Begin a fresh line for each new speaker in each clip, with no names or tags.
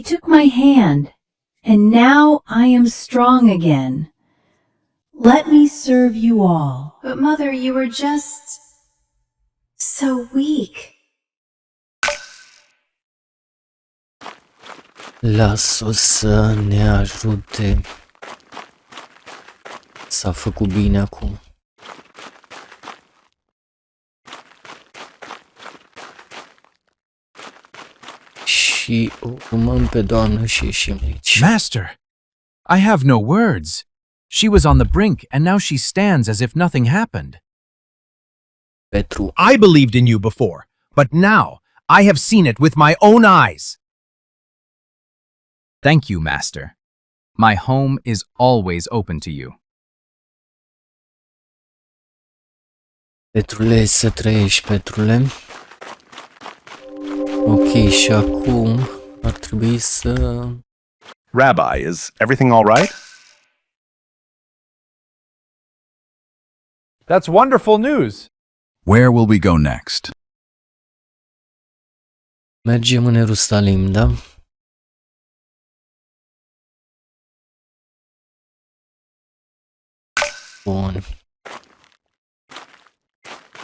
took my hand, and now I am strong again. Let me serve you all.
But Mother, you were just so weak.
Lasă-o să ne ajute. S-a făcut bine acum. Și o urmăm pe Doamnă și ieșim aici.
Master, I have no words. She was on the brink, and now she stands as if nothing happened.
Petru,
I believed in you before, but now I have seen it with my own eyes.
Thank you, Master. My home is always open to you.
Petrule, să trăiești, Petrule. Ok, și acum ar trebui să...
Rabbi, is everything all right?
That's wonderful news.
Where will we go next?
Mergem în Ierusalim, da? Bun.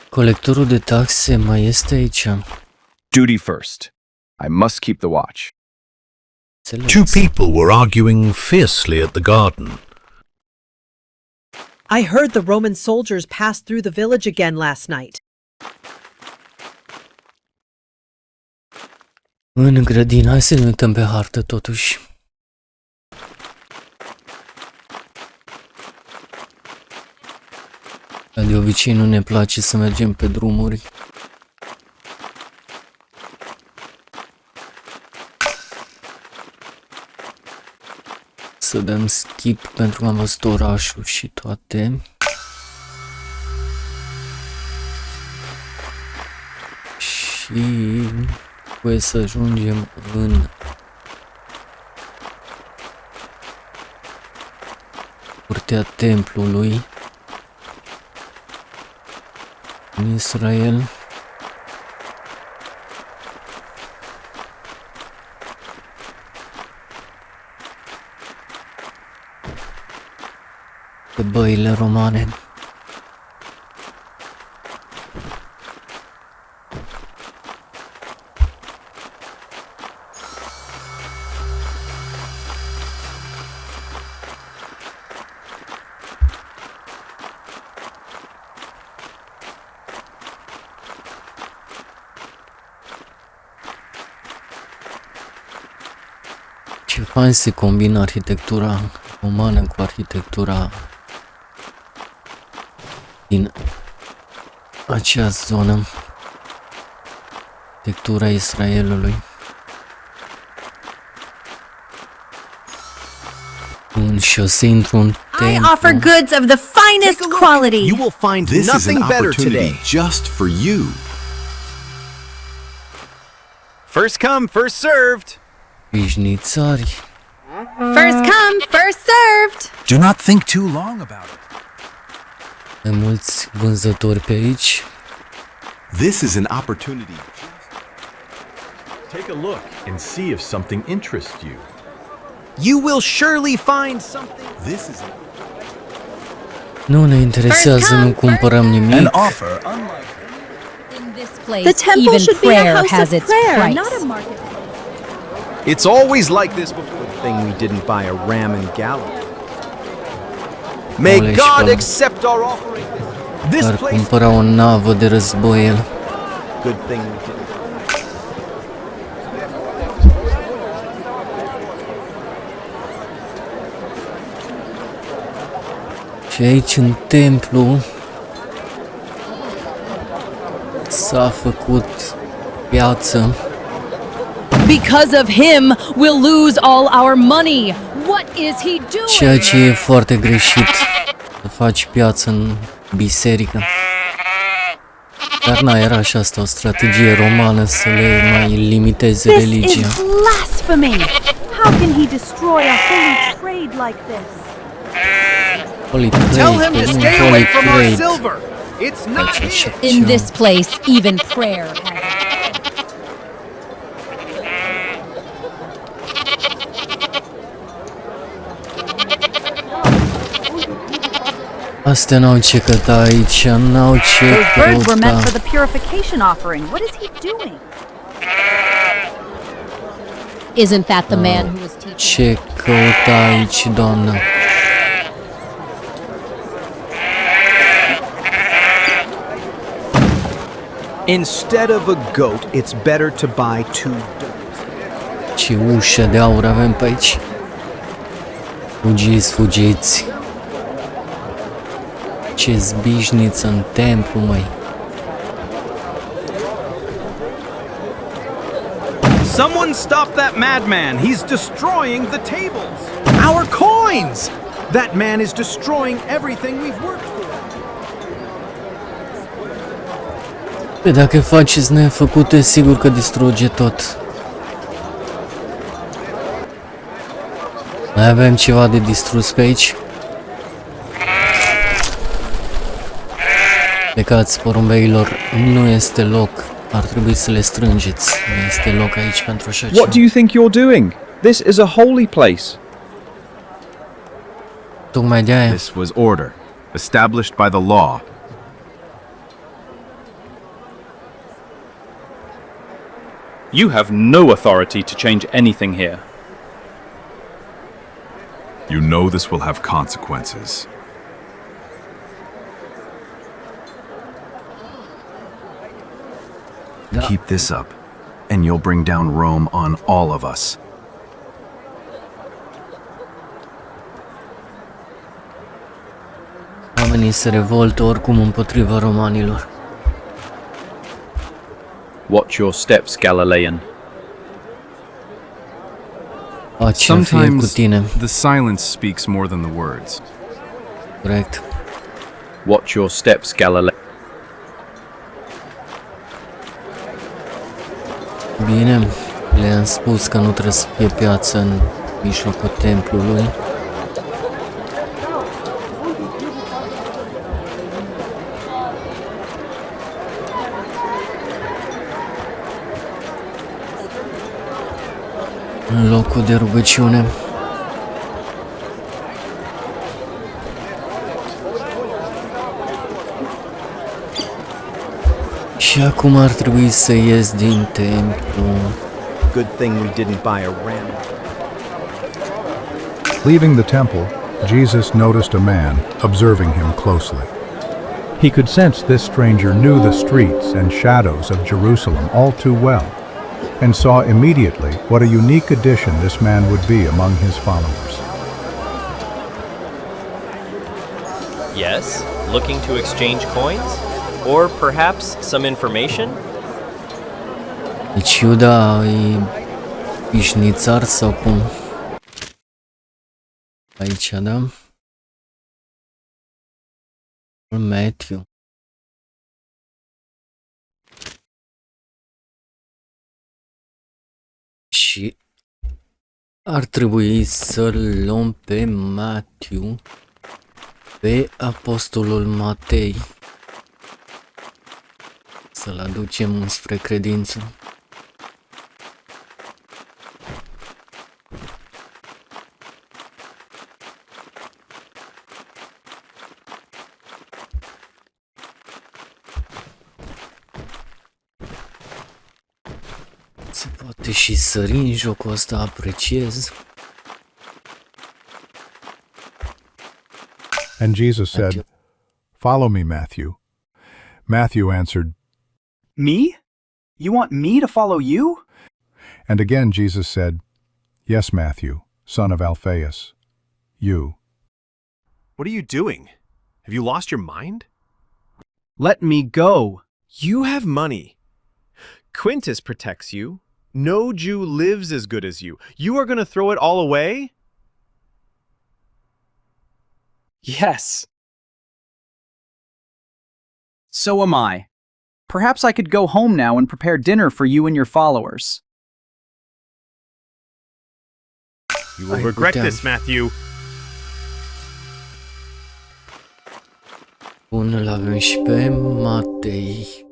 Colectorul de taxe mai este aici.
Duty first. I must keep the watch.
Înțeles.
Two people were arguing fiercely at the garden.
I heard the Roman soldiers pass through the village again last night.
În grădină, hai să ne uităm pe hartă totuși. De obicei nu ne place să mergem pe drumuri. Să dăm skip pentru că am văzut orașul și toate. Și trebuie să ajungem în curtea templului în Israel. Pe băile romane. Ce fain se combină arhitectura romană cu arhitectura din acea zonă, arhitectura Israelului. Bun, și o să intru în
I offer goods of the finest quality.
You will find
This is an
nothing better
opportunity
today.
just for you.
First come, first served.
Vișnițari.
First come, first served.
Do not think too long about it.
De mulți vânzători pe aici.
This is an opportunity.
Take a look and see if something interests you.
You will surely find something.
This is
Nu ne interesează, nu cumpărăm nimic.
an offer unlike
In this place,
The temple
even
should be a
prayer
house
has
of
its
prayer,
price.
not a market.
It's always like this before the thing we didn't buy a ram in Galilee. May
Ole,
God
și
accept our offering. This
Ar
place,
cumpăra o navă de război el.
good thing we didn't.
Și aici în templu s-a făcut piață.
Because of him, we'll lose all our money. What is he doing?
Ceea ce e foarte greșit, să faci piață în biserică. Dar n-a, era și asta o strategie romană să le mai limiteze
This
religia.
is blasphemy! How can he destroy a holy trade like this?
Holy
Tell him
trade,
to
nu
stay
holy
away from our
trade.
silver. It's not
Face
his.
așa
In
ceva.
this place, even prayer has its
Astea n-au ce căta aici, n-au ce
Those birds were meant
căuta.
for the purification offering. What is he doing?
Isn't that the man who was teaching?
Ce căuta aici, doamnă?
Instead of a goat, it's better to buy 2 doves.
Ce ușă de aur avem pe aici. Fugiți, fugiți. Ce zbișniță în templu, măi.
Someone stop that madman! He's destroying the tables! Our coins! That man is destroying everything we've worked for.
Păi dacă faceți nefăcute, sigur că distruge tot. Mai avem ceva de distrus pe aici? Plecați, porumbeilor, nu este loc. Ar trebui să le strângeți. Nu este loc aici pentru așa ceva.
What do you think you're doing? This is a holy place.
Tocmai de aia.
This was order, established by the law.
You have no authority to change anything here.
You know this will have consequences.
Keep this up, and you'll bring down Rome on all of us.
Oamenii se revoltă oricum împotriva romanilor.
Watch your steps, Galilean.
Pace fie cu tine.
the silence speaks more than the words.
Corect.
Watch your steps, Galilean.
Bine, le-am spus că nu trebuie să fie piață în mijlocul templului. În locul de rugăciune. Și acum ar trebui să ies din templu.
Good thing we didn't buy a ram.
Leaving the temple, Jesus noticed a man, observing him closely. He could sense this stranger knew the streets and shadows of Jerusalem all too well, and saw immediately what a unique addition this man would be among his followers.
Yes, looking to exchange coins? Or perhaps some information?
Deci Iuda e pișnițar sau cum? Aici, da? Matthew. Și ar trebui să-l luăm pe Matthew, pe apostolul Matei, să-l aducem spre credință. Se poate și sări în jocul ăsta, apreciez.
And Jesus said, "Follow me, Matthew." Matthew answered,
Me? You want me to follow you?
and again Jesus said, "Yes, Matthew, son of Alphaeus, you."
What are you doing? Have you lost your mind?
Let me go.
You have money. Quintus protects you. No Jew lives as good as you. You are going to throw it all away?
Yes. So am I. Perhaps I could go home now and prepare dinner for you and your followers.
You will regret this, Matthew.
Bun, îl avem și pe Matei.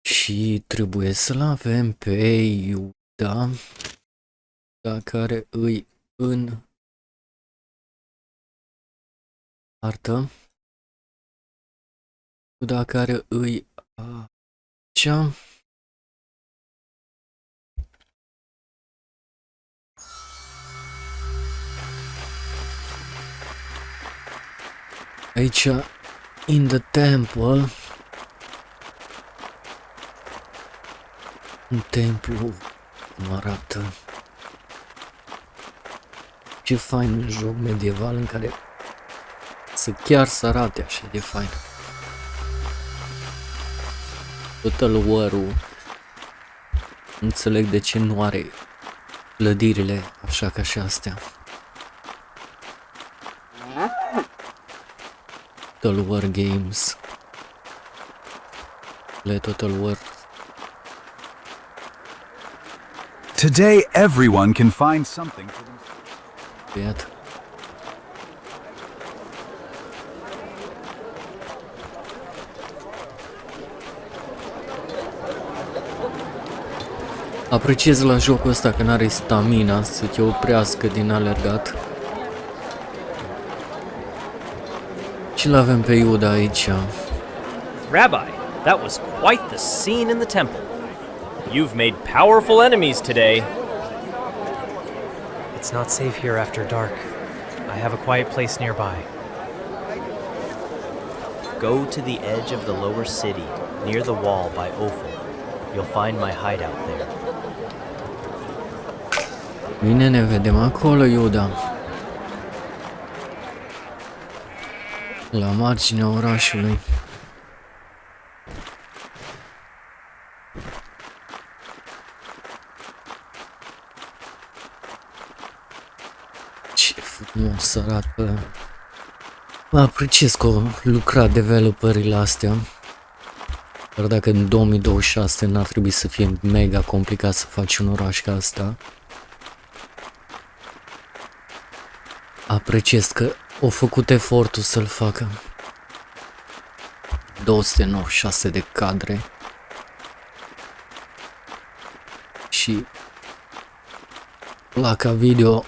Și trebuie să-l avem pe Iuda. care îi în artă, care îi cea aici in the temple, în templu cum arată. Ce fain joc medieval în care să arate așa de fain. Total War-ul, înțeleg de ce nu are clădirile așa ca și astea. Total War Games. Le Total War.
Today, everyone can find something for themselves.
Iată. Apreciez la jocul ăsta că n-are stamina să te oprească din alergat. Și l-avem pe Iuda aici.
Rabbi, that was quite the scene in the temple. You've made powerful enemies today.
It's not safe here after dark. I have a quiet place nearby.
Go to the edge of the lower city, near the wall by Ophel. You'll find my hideout there.
Bine, ne vedem acolo, Iuda. La marginea orașului. Ce frumos arată. Mă apreciez că au lucrat developerile astea. Dar dacă în 2026 n-ar trebui să fie mega complicat să faci un oraș ca asta. Apreciez că au făcut efortul să-l facă. 296 de cadre. Și placa video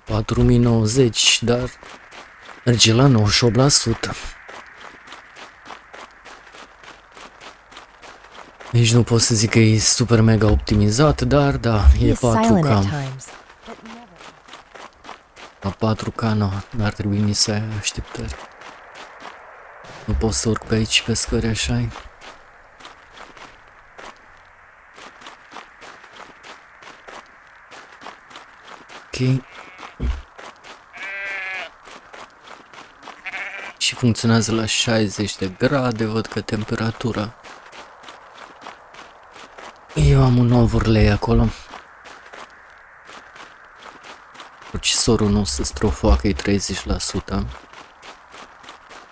4090, dar merge la 98%. Nici nu pot să zic că e super mega optimizat, dar da, e 4K. La 4K n-ar trebui nici să ai așteptări. Nu pot să urc pe aici pe scări așa. Ok. Și funcționează la 60 de grade, văd că temperatura. Eu am un overlay acolo. Procesorul nu se strofoacă, e 30%.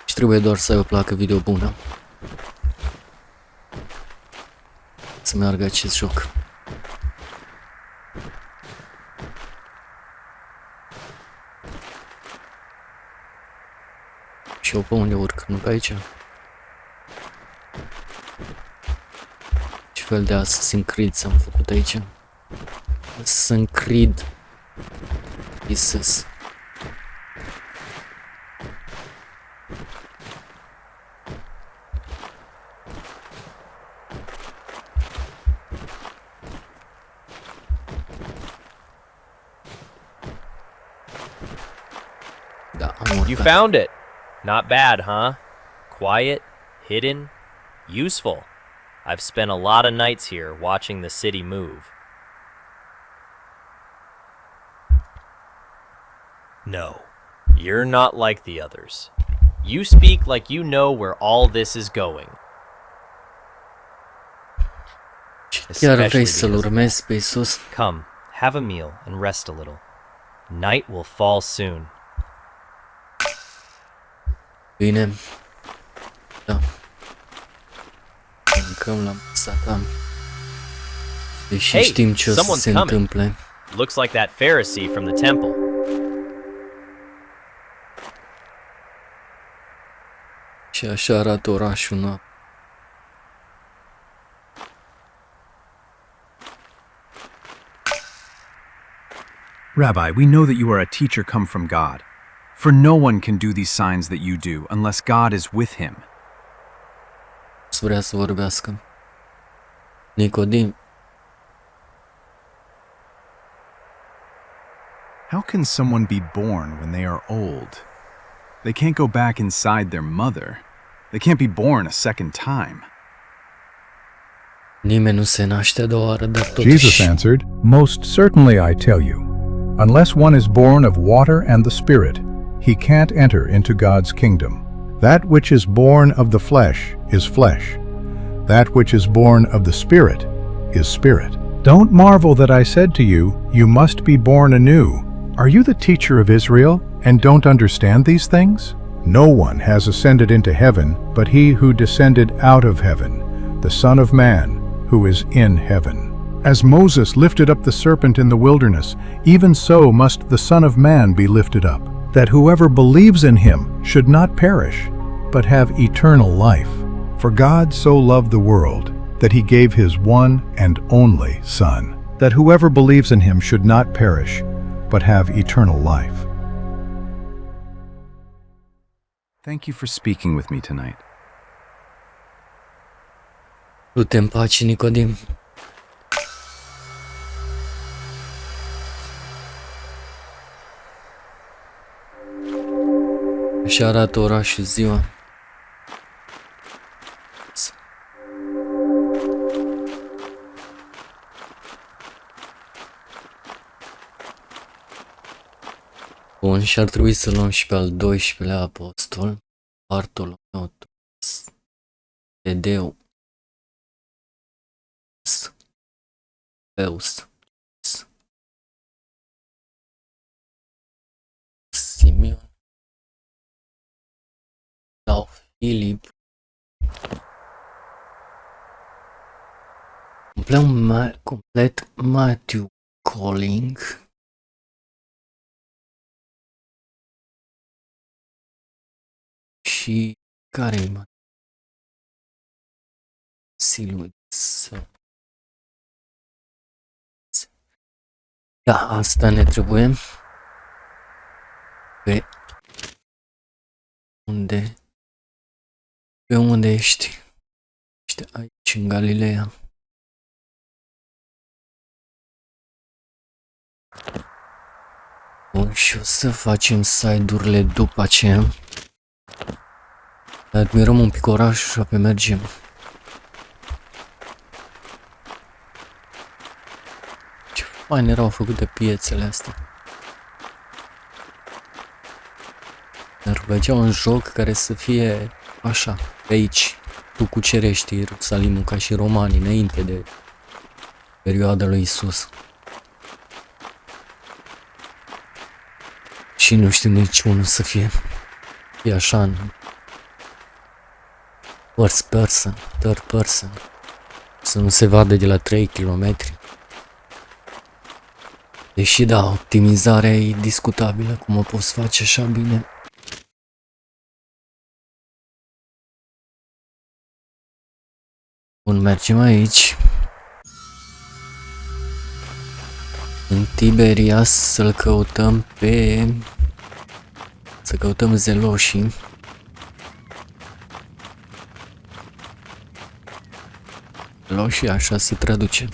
Și trebuie doar să ai o placă video bună să meargă acest joc. Și eu pe unde urc? Nu pe aici? Ce fel de Assassin's Creed s-am făcut aici? Assassin's Creed Iisus. Da, am urcat.
You found it. Not bad, huh? Quiet, hidden, useful. I've spent a lot of nights here watching the city move. No, you're not like the others. You speak like you know where all this is going.
Chiar vrei să-l urmezi pe Iisus?
Come, have a meal and rest a little. Night will fall soon.
Bine. Da. Mâncăm la masa ta. Deși știm ce o să se întâmple.
Looks like that Pharisee from the temple.
Și așa arată orașul
Rabbi, we know that you are a teacher come from God. For no one can do these signs that you do unless God is with him.
Vrea să vorbească. Nicodim,
How can someone be born when they are old? They can't go back inside their mother. They can't be born a second time.
nimeni nu se naște a doua oară, dar
Jesus
totuși
answered, Most certainly I tell you, unless one is born of water and the Spirit, he can't enter into God's kingdom. That which is born of the flesh is flesh. That which is born of the Spirit is spirit. Don't marvel that I said to you, you must be born anew. Are you the teacher of Israel and don't understand these things? No one has ascended into heaven but he who descended out of heaven, the Son of Man, who is in heaven. As Moses lifted up the serpent in the wilderness, even so must the Son of Man be lifted up, that whoever believes in him should not perish, but have eternal life. For God so loved the world, that he gave his one and only Son, that whoever believes in him should not perish, but have eternal life.
Thank you for speaking with me tonight.
du-te în pace, Nicodim. Așa arată orașul ziua. Bun, și ar trebui să luăm și pe al 12-lea apostol, Bartolomeu, Tadeu, Peus, Simeon sau Filip. Complet Matthew Calling. Și care-i mai? Da, asta ne trebuie. Pe unde? Pe unde ești? Ești aici, în Galileea. Bun, și o să facem side-urile după aceea. Admirăm un pic orașul și apoi mergem. Ce fain erau făcute piețele astea. Dar făceau un joc care să fie așa, pe aici. Tu cucerești Ierusalimul ca și romanii înainte de perioada lui Iisus. Și nu știu niciunul să fie așa în first person, third person, să nu se vadă de la 3 km. Deși da, optimizarea e discutabilă, cum o poți face așa bine. Bun, mergem aici. În Tiberias să căutăm zeloșii. Și așa se traduce.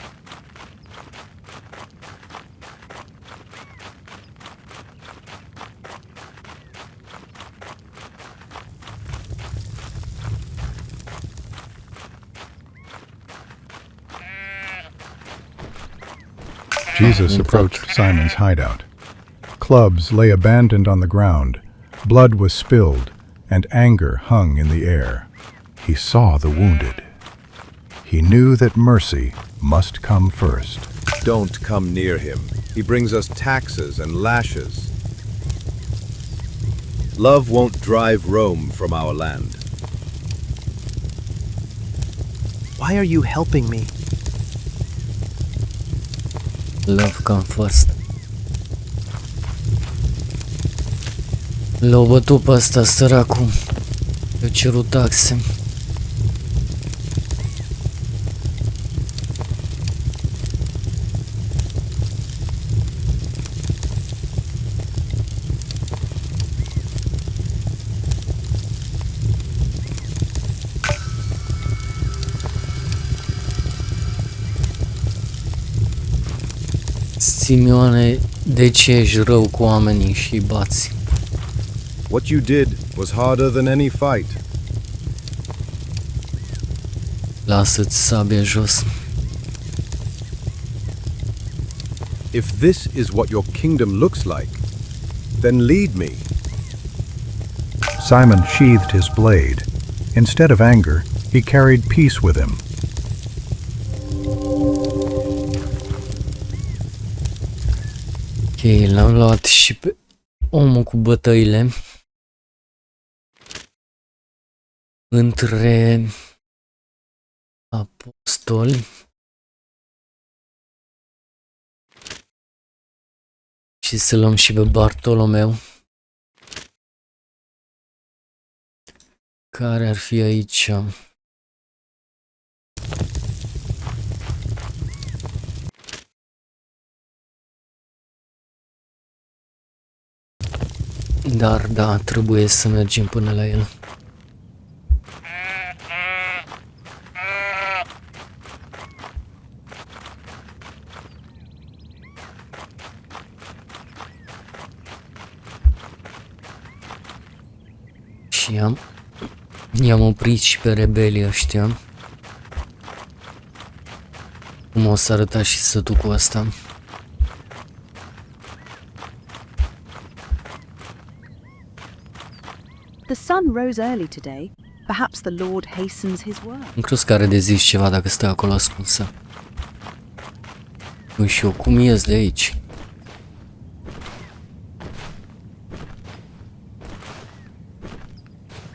Jesus approached Simon's hideout. Clubs lay abandoned on the ground, blood was spilled, and anger hung in the air. He saw the wounded. He knew that mercy must come first.
Don't come near him. He brings us taxes and lashes. Love won't drive Rome from our land.
Why are you helping me?
Love come first. L-au bătut pe ăsta, săracul. I-au cerut taxe. Simeone, de ce ești rău cu oamenii și îi bați?
What you did was harder than any fight.
Lasă-ți sabia jos.
If this is what your kingdom looks like, then lead me.
Simon sheathed his blade. Instead of anger, he carried peace with him.
Ok, l-am luat și pe omul cu bătăile. Între apostoli și să luăm și pe Bartolomeu. Care ar fi aici? Dar da, trebuie să mergem până la el. Și i-am oprit și pe rebelii ăștia. Cum o să arăta și sătul cu asta.
The sun rose early today. Perhaps the Lord hastens his work.
Nu crezi că are de zis ceva dacă stă acolo ascunsă. Ui, și eu cum ies de aici?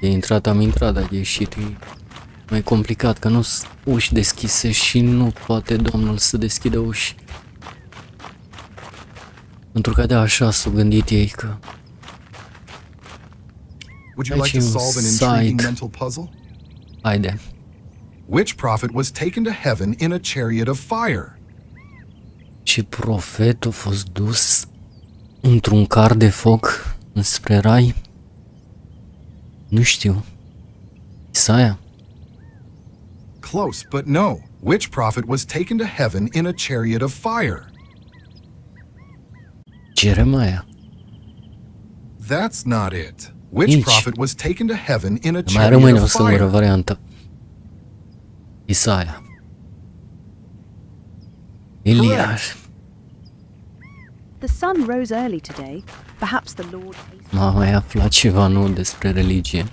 E intrat, am intrat, dar e ieșit. E mai complicat, că nu sunt uși deschise și nu poate Domnul să deschidă uși. Pentru că de așa s-au gândit ei că...
Would you like to solve an intriguing mental puzzle?
Haide.
Which prophet was taken to heaven in a chariot of fire?
Ce profet a fost dus într-un car de foc înspre rai? Nu știu. Isaia?
Close, but no. Which prophet was taken to heaven in a chariot of fire?
Jeremia.
That's not it. Which prophet was taken to heaven in a
Mai
chariot
rămâne o
of
singură
fire?
variantă. Isaia. Elia.
The sun rose early today. Perhaps the Lord hastens.
M-a mai aflat ceva nou despre religie.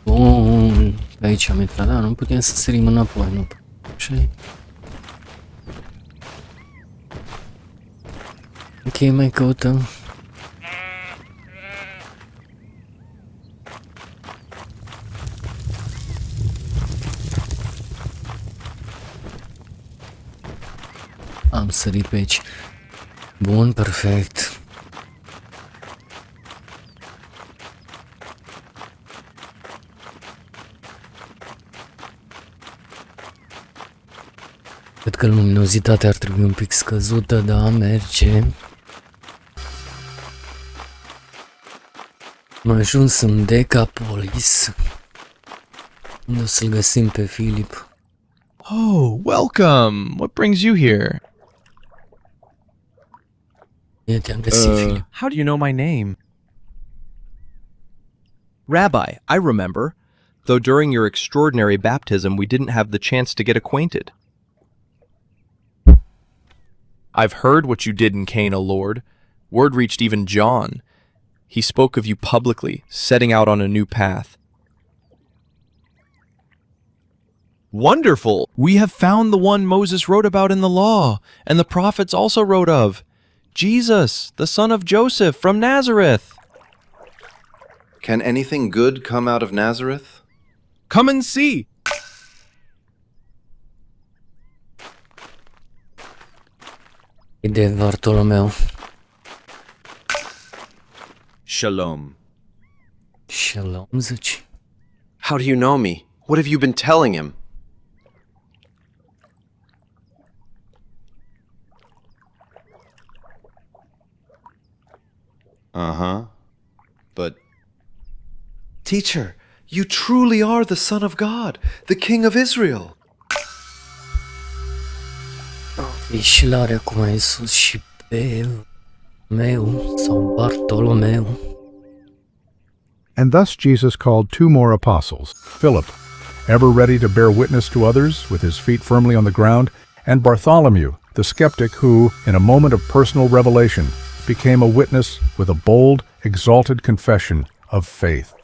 Bun. Pe aici am intrat, da, nu putem să sărim înapoi, nu. Așa-i. Ok, mai căutăm. Am sărit pe aici. Bun, perfect. Cred că luminozitatea ar trebui un pic scăzută, da, merge. Am ajuns în Decapolis. Unde o să-l găsim pe Filip?
Oh, welcome. What brings you here?
Ia te-am găsit, Filip.
How do you know my name? Rabbi, I remember, though during your extraordinary baptism we didn't have the chance to get acquainted. I've heard what you did in Cana, Lord. Word reached even John. He spoke of you publicly, setting out on a new path. Wonderful! We have found the one Moses wrote about in the law, and the prophets also wrote of. Jesus, the son of Joseph from Nazareth.
Can anything good come out of Nazareth?
Come and see.
E de Bartolomeu.
Shalom.
Shalom, zici.
How do you know me? What have you been telling him? Uh-huh. But... Teacher, you truly are the Son of God, the King of Israel.
E și l-are acum Iisus și pe meu sau Bartolomeu.
And thus Jesus called 2 more apostles, Philip, ever ready to bear witness to others with his feet firmly on the ground, and Bartholomew, the skeptic who, in a moment of personal revelation, became a witness with a bold, exalted confession of faith.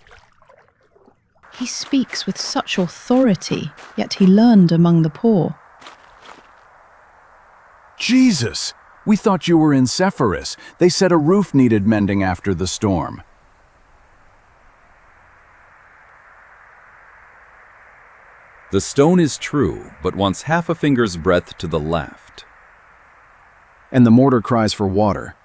He speaks with such authority, yet he learned among the poor.
Jesus! We thought you were in Sepphoris. They said a roof needed mending after the storm.
The stone is true, but wants half a finger's breadth to the left.
And the mortar cries for water.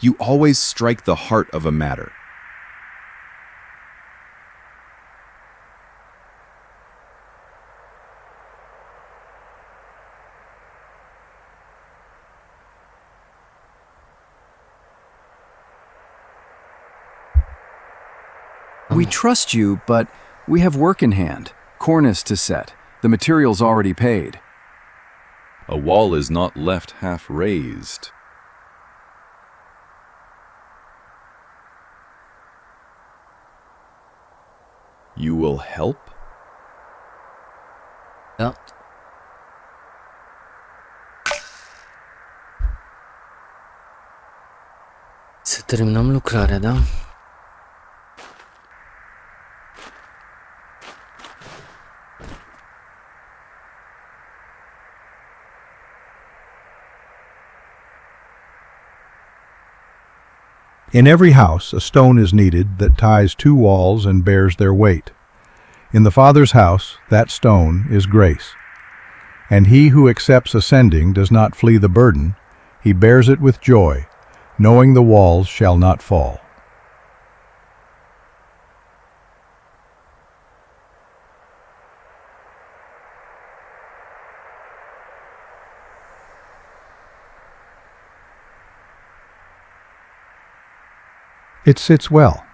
You always strike the heart of a matter.
We trust you, but we have work in hand, cornice to set, the materials already paid.
A wall is not left half raised. You will help?
Da. Să terminăm lucrarea, da?
In every house, a stone is needed that ties 2 walls and bears their weight. In the Father's house, that stone is grace. And he who accepts ascending does not flee the burden, he bears it with joy, knowing the walls shall not fall. It sits well,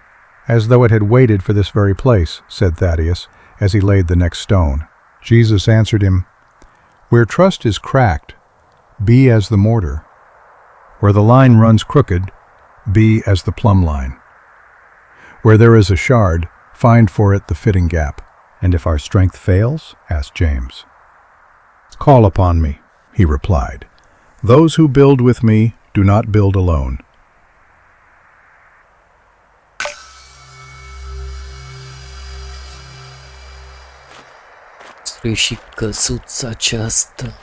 as though it had waited for this very place, said Thaddeus, as he laid the next stone. Jesus answered him, Where trust is cracked, be as the mortar. Where the line runs crooked, be as the plumb line. Where there is a shard, find for it the fitting gap. And if our strength fails, asked James. Call upon me, he replied. Those who build with me do not build alone.
Și căsuța aceasta.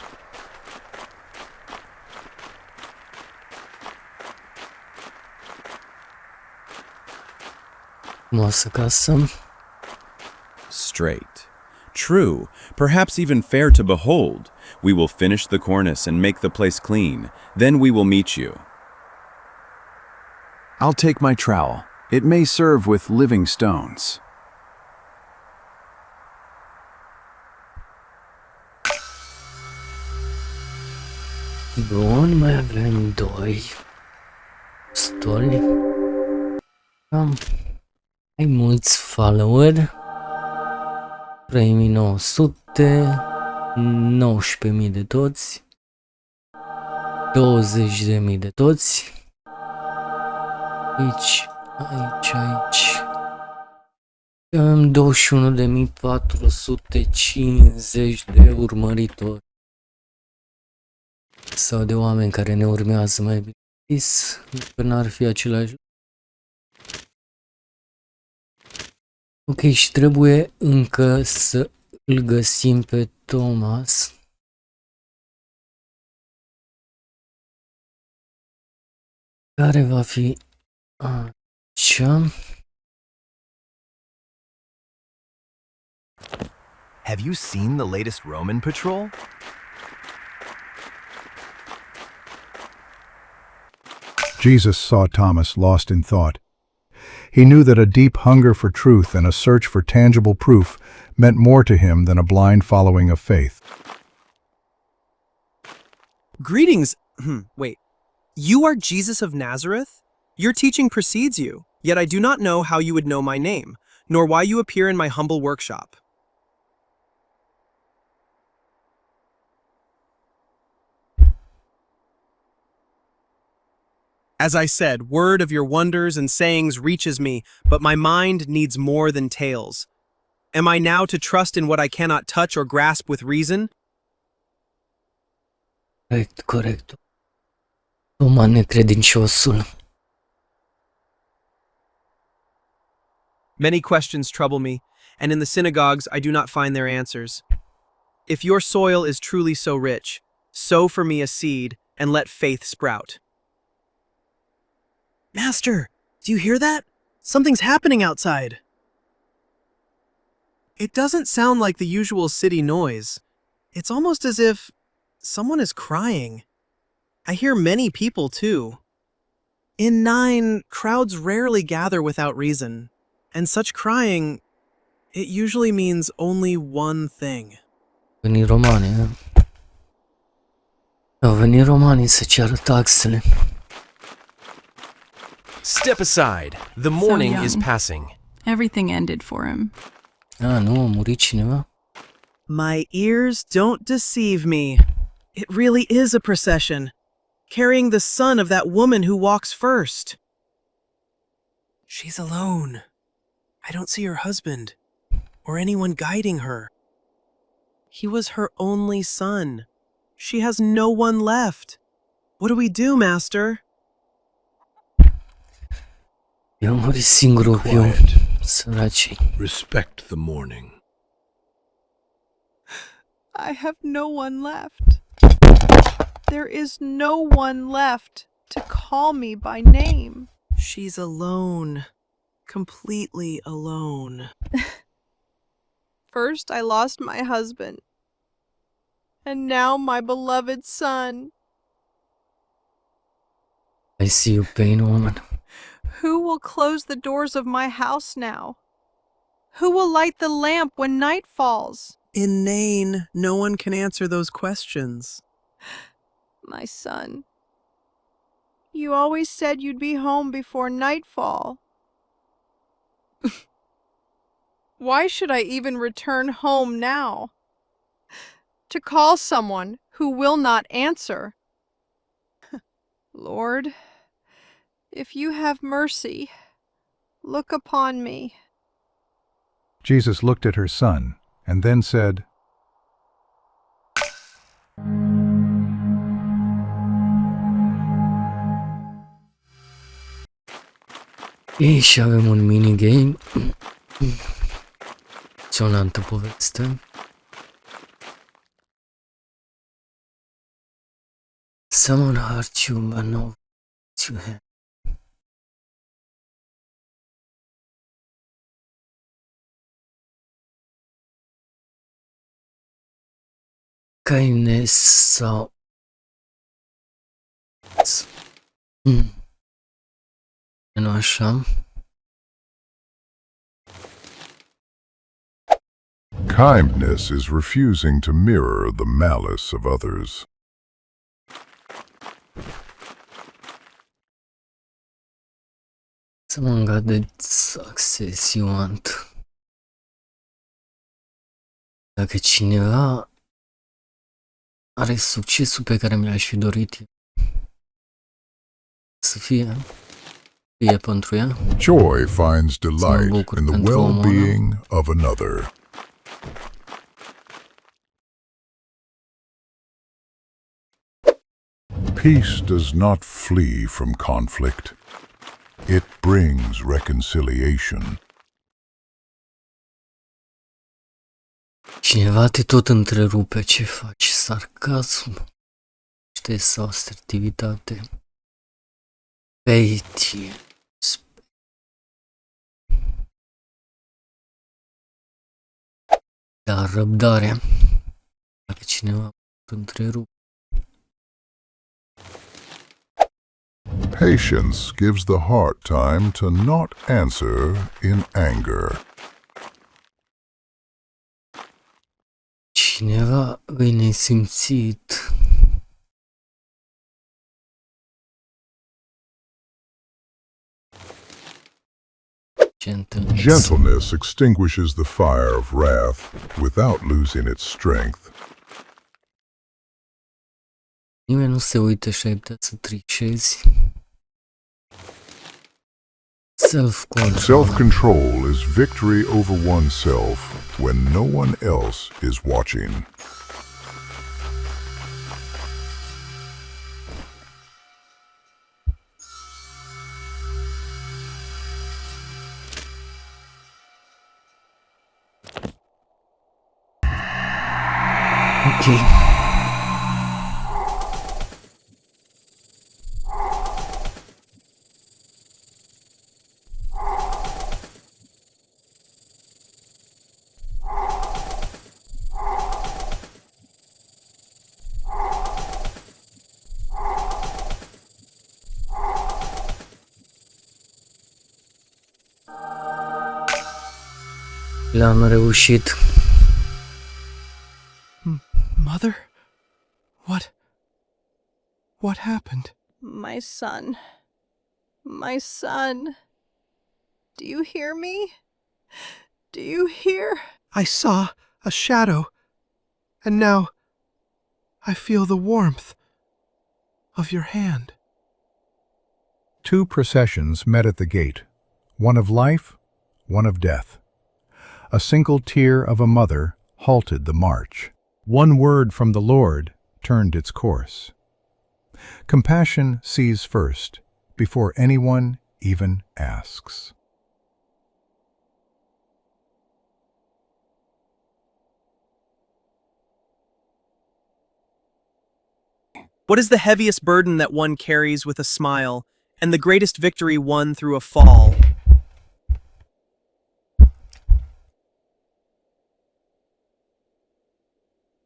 Frumoasă casă.
Straight. True, perhaps even fair to behold. We will finish the cornice and make the place clean. Then we will meet you.
I'll take my trowel. It may serve with living stones.
Bun, mai avem 2 apostoli. Ai mulți follower. Primii 900, 19.000 de toți, 20.000 de toți. Aici. Avem 21.450 de urmăritori. Sau de oameni care ne urmează, mai bine zis, că n-ar fi același. Ok, și trebuie încă să îl găsim pe Thomas. Care va fi aici.
Have you seen the latest Roman patrol?
Jesus saw Thomas lost in thought. He knew that a deep hunger for truth and a search for tangible proof meant more to him than a blind following of faith.
Greetings. Wait. You are Jesus of Nazareth? Your teaching precedes you, yet I do not know how you would know my name, nor why you appear in my humble workshop. As I said, word of your wonders and sayings reaches me, but my mind needs more than tales. Am I now to trust in what I cannot touch or grasp with reason?
Corect. Toma necredinciosul.
Many questions trouble me, and in the synagogues I do not find their answers. If your soil is truly so rich, sow for me a seed and let faith sprout. Master, do you hear that? Something's happening outside. It doesn't sound like the usual city noise. It's almost as if someone is crying. I hear many people too. In 9, crowds rarely gather without reason, and such crying, it usually means only one thing.
Venit romani, Au venit romanii să ceară taxele.
Step aside. The morning is passing.
Everything ended for him.
Nu, a murit cineva?
My ears don't deceive me. It really is a procession, carrying the son of that woman who walks first. She's alone. I don't see her husband, or anyone guiding her. He was her only son. She has no one left. What do we do, Master?
Eu am murit singurul fiu, săracii.
Respect the morning.
I have no one left. There is no one left to call me by name.
She's alone. Completely alone.
First I lost my husband, and now my beloved son.
I see your pain, woman.
Who will close the doors of my house now? Who will light the lamp when night falls?
In Nain, no one can answer those questions.
My son, you always said you'd be home before nightfall. Why should I even return home now? To call someone who will not answer? Lord, if you have mercy, look upon me.
Jesus looked at her son and then said,
Ei, și avem un minigame. Emoționantă poveste. Someone hurt you, but no you have. Kindness sau... Nu așa?
Kindness is refusing to mirror the malice of others.
Someone got the success you want. Dacă cineva are succesul pe care mi-l-aș fi dorit să fie pentru ea.
Joy finds delight in the well-being of another. Peace does not flee from conflict. It brings reconciliation.
Cineva te tot întrerupe, ce faci? Sarcasm? Sau asertivitate? Spre. Dar răbdarea, dacă cineva te întrerupe.
Patience gives the heart time to not answer in anger.
Cineva îi nesimțit.
Gentleness extinguishes the fire of wrath without losing its strength.
Nimeni nu se uită și ai putea să tricezi. Self-control.
Self-control is victory over oneself when no one else is watching.
Ok. L-am reușit.
Mother? What happened?
My son. My son. Do you hear me? Do you hear?
I saw a shadow, and now I feel the warmth of your hand.
2 processions met at the gate, one of life, one of death. A single tear of a mother halted the march. One word from the Lord turned its course. Compassion sees first, before anyone even asks.
What is the heaviest burden that one carries with a smile, and the greatest victory won through a fall?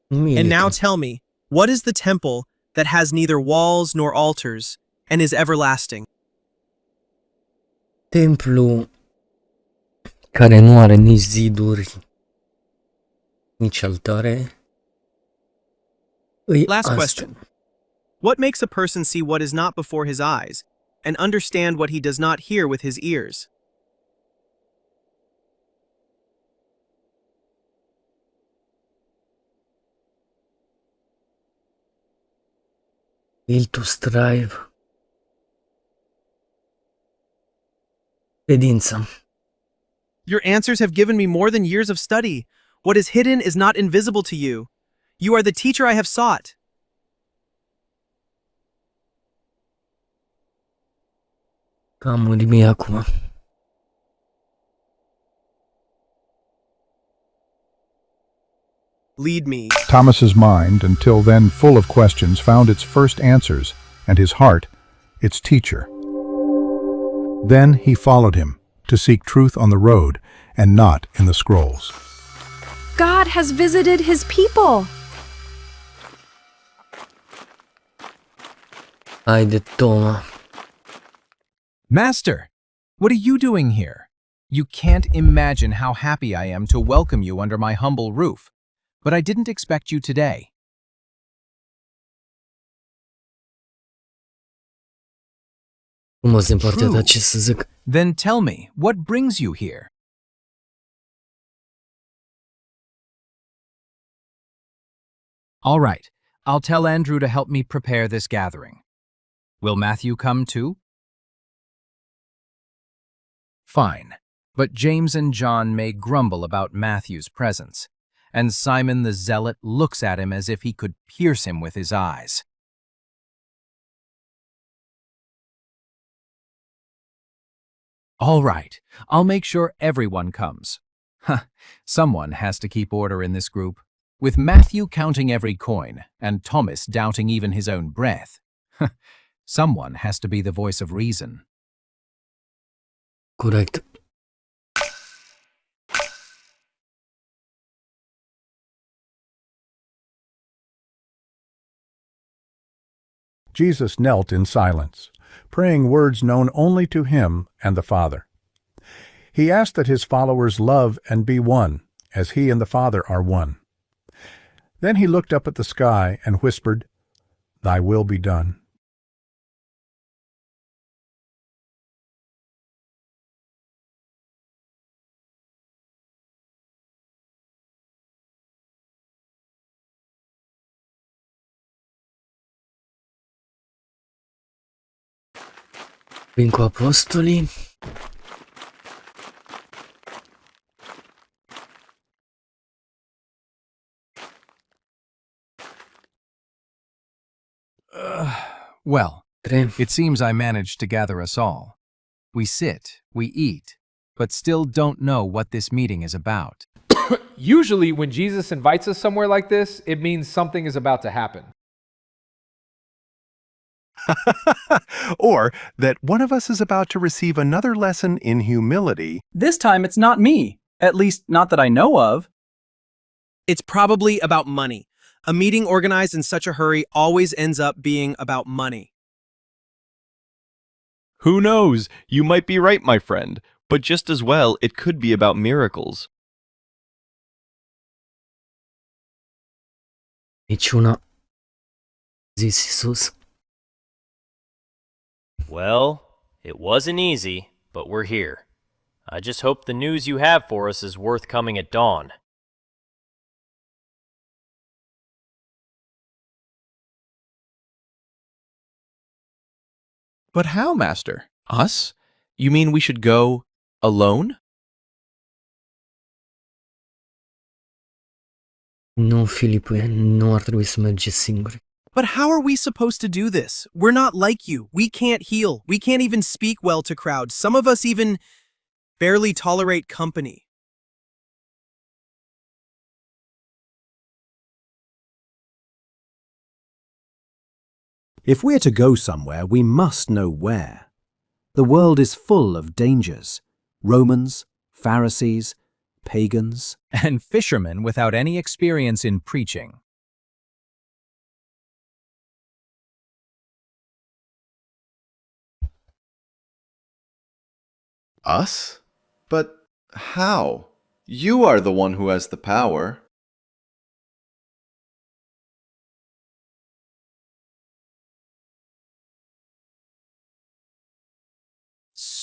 And now tell me, what is the temple that has neither walls nor altars, and is everlasting?
Templu care nu are nici ziduri, nici altare.
Last question. What makes a person see what is not before his eyes, and understand what he does not hear with his ears?
Will to strive. Credința.
Your answers have given me more than years of study. What is hidden is not invisible to you. You are the teacher I have sought.
Cam urmi acum.
Lead me.
Thomas's mind, until then full of questions, found its first answers, and his heart, its teacher. Then he followed him, to seek truth on the road, and not in the scrolls.
God has visited his people.
Haide, Toma.
Master, what are you doing here? You can't imagine how happy I am to welcome you under my humble roof. But I didn't expect you today.
Frumos din partea ta, ce să zic.
Then tell me, what brings you here? All right, I'll tell Andrew to help me prepare this gathering. Will Matthew come too? Fine, but James and John may grumble about Matthew's presence, and Simon the Zealot looks at him as if he could pierce him with his eyes. All right, I'll make sure everyone comes. Someone has to keep order in this group, with Matthew counting every coin and Thomas doubting even his own breath. Someone has to be the voice of reason.
Corect.
Jesus knelt in silence, praying words known only to him and the Father. He asked that his followers love and be one, as he and the Father are one. Then he looked up at the sky and whispered, "Thy will be done."
Vin cu apostolii.
Well, it seems I managed to gather us all. We sit, we eat, but still don't know what this meeting is about.
Usually when Jesus invites us somewhere like this, it means something is about to happen.
Or that one of us is about to receive another lesson in humility.
This time it's not me, at least not that I know of.
It's probably about money. A meeting organized in such a hurry always ends up being about money.
Who knows? You might be right, my friend. But just as well, it could be about miracles.
Niciuna, zis Iisus.
Well, it wasn't easy, but we're here. I just hope the news you have for us is worth coming at dawn.
But how, Master? Us? You mean we should go alone?
Nu, Filipe, nu ar trebui să mergeți singuri.
But how are we supposed to do this? We're not like you. We can't heal. We can't even speak well to crowds. Some of us even barely tolerate company.
If we're to go somewhere, we must know where. The world is full of dangers. Romans, Pharisees, pagans,
and fishermen without any experience in preaching.
Us? But how? You are the one who has the power.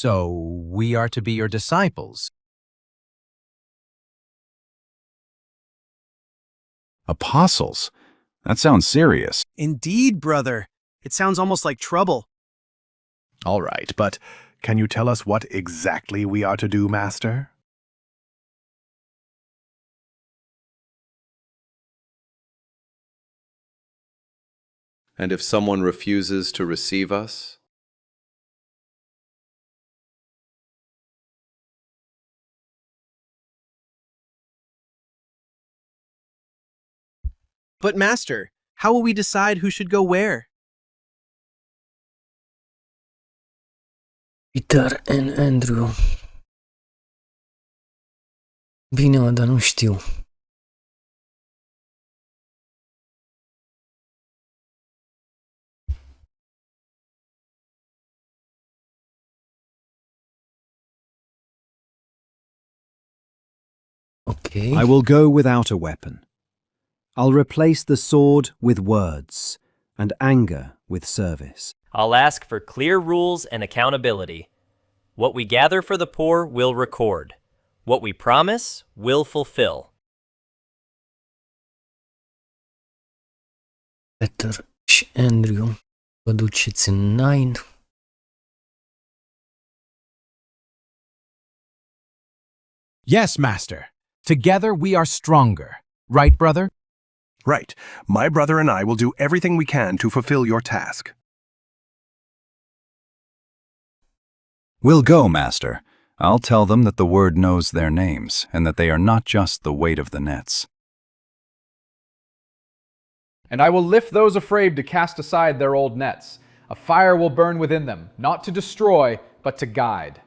So we are to be your disciples.
Apostles? That sounds serious.
Indeed, brother. It sounds almost like trouble.
All right, but can you tell us what exactly we are to do, Master?
And if someone refuses to receive us?
But Master, how will we decide who should go where?
Peter and Andrew. Bine, dar nu știu. Okay.
I will go without a weapon. I'll replace the sword with words, and anger with service.
I'll ask for clear rules and accountability. What we gather for the poor, we'll record. What we promise, we'll fulfill.
Peter și Andrew, vă duceți în Nine.
Yes, Master. Together we are stronger. Right, brother?
Right. My brother and I will do everything we can to fulfill your task.
We'll go, Master. I'll tell them that the word knows their names, and that they are not just the weight of the nets.
And I will lift those afraid to cast aside their old nets. A fire will burn within them, not to destroy, but to guide.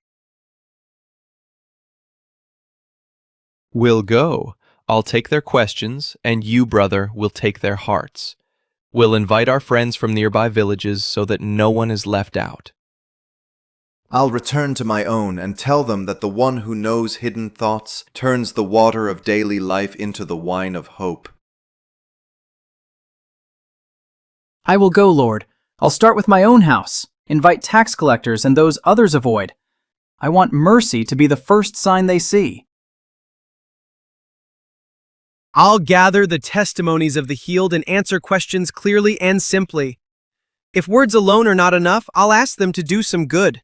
We'll go. I'll take their questions, and you, brother, will take their hearts. We'll invite our friends from nearby villages so that no one is left out.
I'll return to my own and tell them that the one who knows hidden thoughts turns the water of daily life into the wine of hope.
I will go, Lord. I'll start with my own house, invite tax collectors and those others avoid. I want mercy to be the first sign they see.
I'll gather the testimonies of the healed and answer questions clearly and simply. If words alone are not enough, I'll ask them to do some good.